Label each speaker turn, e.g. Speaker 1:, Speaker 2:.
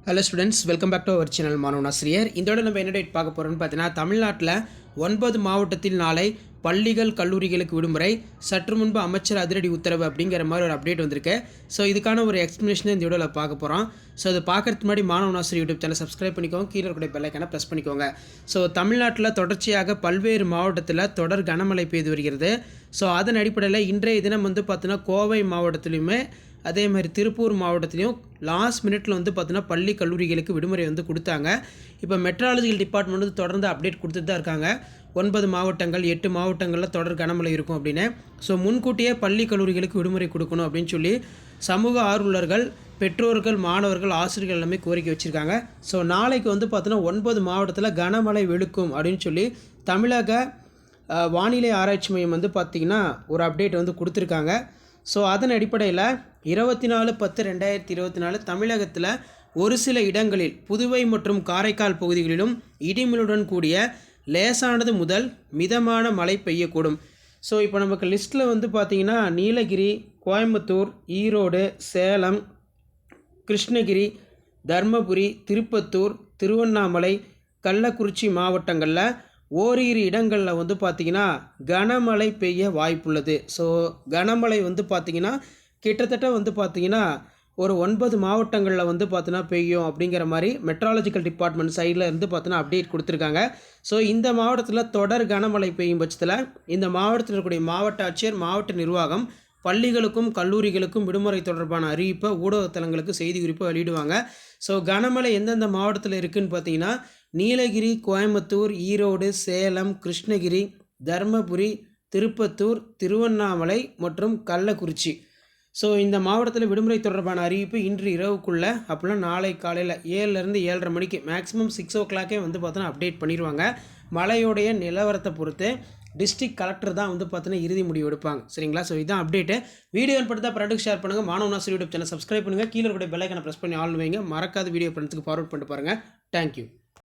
Speaker 1: Hello students, welcome back to our channel மாணவனாசிரியர். இதோட நம்ம என்ன டேட் பார்க்க போகிறோம்னு பார்த்தீங்கன்னா, தமிழ்நாட்டில் 9 மாவட்டத்தில் நாளை பள்ளிகள் கல்லூரிகளுக்கு விடுமுறை, சற்று முன்பு அமைச்சர் அதிரடி உத்தரவு அப்படிங்கிற மாதிரி ஒரு அப்டேட் வந்திருக்கு. ஸோ இதுக்கான ஒரு எக்ஸ்ப்ளனேஷன் இந்த வீடியோவில் பார்க்க போகிறோம். ஸோ அது பார்க்கறதுக்கு முன்னாடி மாணவனாசிரியர் யூடியூப் சேனல் சப்ஸ்கிரைப் பண்ணிக்கோங்க, கீழே இருக்கிற பெல் ஐக்கானை ப்ரெஸ் பண்ணிக்கோங்க. ஸோ தமிழ்நாட்டில் தொடர்ச்சியாக பல்வேறு மாவட்டத்தில் தொடர் கனமழை பெய்து வருகிறது. ஸோ அதன் அடிப்படையில் இன்றைய தினம் பார்த்தீங்கன்னா கோவை மாவட்டத்திலையுமே அதே மாதிரி திருப்பூர் மாவட்டத்திலையும் லாஸ்ட் மினிட்ல பார்த்தீங்கன்னா பள்ளி கல்லூரிகளுக்கு விடுமுறை கொடுத்தாங்க. இப்போ மெட்ராலஜிக்கல் டிபார்ட்மெண்ட் தொடர்ந்து அப்டேட் கொடுத்துட்டு தான் இருக்காங்க. 9 மாவட்டங்கள் 8 மாவட்டங்களில் தொடர் கனமழை இருக்கும் அப்படின்னு. ஸோ முன்கூட்டியே பள்ளி கல்லூரிகளுக்கு விடுமுறை கொடுக்கணும் அப்படின்னு சொல்லி சமூக ஆர்வலர்கள், பெற்றோர்கள், மாணவர்கள், ஆசிரியர்கள் எல்லாமே கோரிக்கை வச்சுருக்காங்க. ஸோ நாளைக்கு பார்த்தீங்கன்னா 9 மாவட்டத்தில் கனமழை வெளுக்கும் அப்படின்னு சொல்லி தமிழக வானிலை ஆராய்ச்சி மையம் பார்த்திங்கன்னா ஒரு அப்டேட் கொடுத்துருக்காங்க. ஸோ அதன் அடிப்படையில் 24/10/2024 தமிழகத்தில் ஒரு சில இடங்களில் புதுவை மற்றும் காரைக்கால் பகுதிகளிலும் இடிமின்னுடன் கூடிய லேசானது முதல் மிதமான மழை பெய்யக்கூடும். ஸோ இப்போ நமக்கு லிஸ்ட்டில் பார்த்திங்கன்னா நீலகிரி, கோயம்புத்தூர், ஈரோடு, சேலம், கிருஷ்ணகிரி, தர்மபுரி, திருப்பத்தூர், திருவண்ணாமலை, கள்ளக்குறிச்சி மாவட்டங்களில் ஓரிரு இடங்களில் பார்த்திங்கன்னா கனமழை பெய்ய வாய்ப்புள்ளது. ஸோ கனமழை பார்த்திங்கன்னா கிட்டத்தட்ட பார்த்திங்கன்னா ஒரு 9 மாவட்டங்களில் பார்த்தீங்கன்னா பெய்யும் அப்படிங்கிற மாதிரி மெட்ராலஜிக்கல் டிபார்ட்மெண்ட் சைடில் பார்த்தீங்கன்னா அப்டேட் கொடுத்துருக்காங்க. ஸோ இந்த மாவட்டத்தில் தொடர் கனமழை பெய்யும் பட்சத்தில் இந்த மாவட்டத்தில் இருக்கக்கூடிய மாவட்ட ஆட்சியர், மாவட்ட நிர்வாகம் பள்ளிகளுக்கும் கல்லூரிகளுக்கும் விடுமுறை தொடர்பான அறிவிப்பை ஊடகத்தலங்களுக்கு செய்தி குறிப்பை வெளியிடுவாங்க. ஸோ கனமழை எந்தெந்த மாவட்டத்தில் இருக்குதுன்னு பார்த்தீங்கன்னா நீலகிரி, கோயம்புத்தூர், ஈரோடு, சேலம், கிருஷ்ணகிரி, தர்மபுரி, திருப்பத்தூர், திருவண்ணாமலை மற்றும் கள்ளக்குறிச்சி. ஸோ இந்த மாவட்டத்தில் விடுமுறை தொடர்பான அறிவிப்பு இன்று இரவுக்குள்ளே அப்படின்னா நாளை காலையில் 7லேருந்து 7:30 மணிக்கு மேக்ஸிமம் 6 o'clock பார்த்தோன்னா அப்டேட் பண்ணிடுவாங்க. மழையோடைய நிலவரத்தை பொறுத்து டிஸ்ட்ரிக்ட் கலெக்டர் தான் பார்த்தீங்கன்னா இறுதி முடிவு எடுப்பாங்க. சரிங்களா? ஸோ இதுதான் அப்டேட்டு. வீடியோ படுத்தா ஃப்ரெண்டுக்கு ஷேர் பண்ணுங்கள். மாணவனாசிரியர் யூடியூப் சேனல் சப்ஸ்கிரைப் பண்ணுங்கள். கீழே கூட பெல் ஐக்கானை ப்ரெஸ் பண்ணி ஆல் வைங்க. மறக்காத வீடியோ ஃப்ரெண்ட்ஸுக்கு ஃபார்வர்ட் பண்ணிட்டு பாருங்கள். தேங்க்யூ.